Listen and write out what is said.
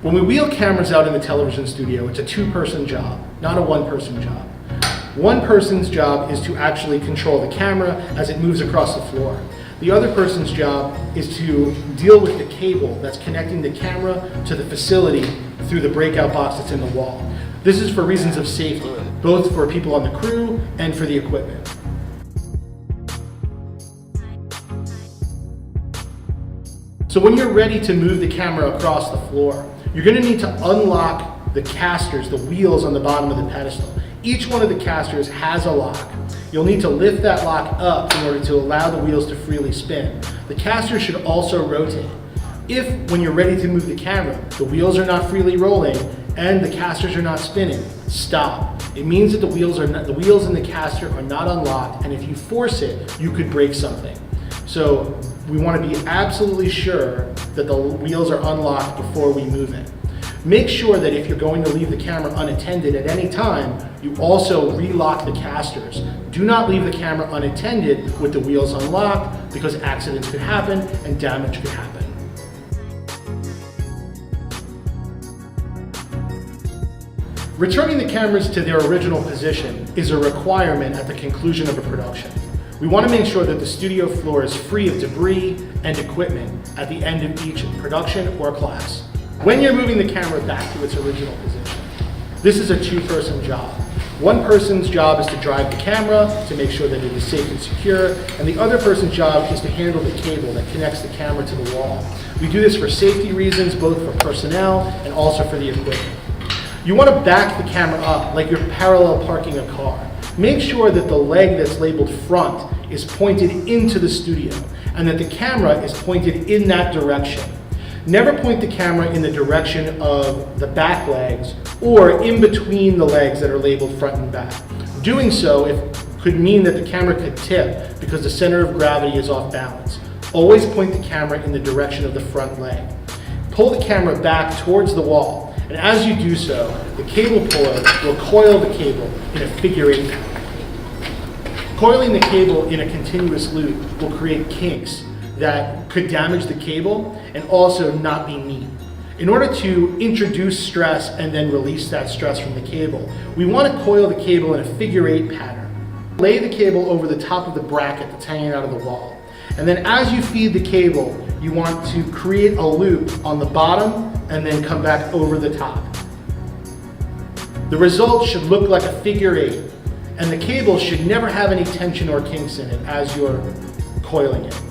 When we wheel cameras out in the television studio, it's a two-person job, not a one-person job. One person's job is to actually control the camera as it moves across the floor. The other person's job is to deal with the cable that's connecting the camera to the facility through the breakout box that's in the wall. This is for reasons of safety, both for people on the crew and for the equipment. So when you're ready to move the camera across the floor, you're going to need to unlock the casters, the wheels on the bottom of the pedestal. Each one of the casters has a lock. You'll need to lift that lock up in order to allow the wheels to freely spin. The casters should also rotate. If, when you're ready to move the camera, the wheels are not freely rolling and the casters are not spinning, stop. It means that the wheels and the caster are not unlocked, and if you force it, you could break something. So we want to be absolutely sure that the wheels are unlocked before we move it. Make sure that if you're going to leave the camera unattended at any time, you also relock the casters. Do not leave the camera unattended with the wheels unlocked, because accidents could happen and damage could happen. Returning the cameras to their original position is a requirement at the conclusion of a production. We want to make sure that the studio floor is free of debris and equipment at the end of each production or class. When you're moving the camera back to its original position, this is a two-person job. One person's job is to drive the camera to make sure that it is safe and secure, and the other person's job is to handle the cable that connects the camera to the wall. We do this for safety reasons, both for personnel and also for the equipment. You want to back the camera up like you're parallel parking a car. Make sure that the leg that's labeled front is pointed into the studio and that the camera is pointed in that direction. Never point the camera in the direction of the back legs or in between the legs that are labeled front and back. Doing so could mean that the camera could tip because the center of gravity is off balance. Always point the camera in the direction of the front leg. Pull the camera back towards the wall, and as you do so, the cable puller will coil the cable in a figure-8 pattern. Coiling the cable in a continuous loop will create kinks that could damage the cable and also not be neat. In order to introduce stress and then release that stress from the cable, we want to coil the cable in a figure-8 pattern. Lay the cable over the top of the bracket that's hanging out of the wall. And then as you feed the cable, you want to create a loop on the bottom and then come back over the top. The result should look like a figure-8, and the cable should never have any tension or kinks in it as you're coiling it.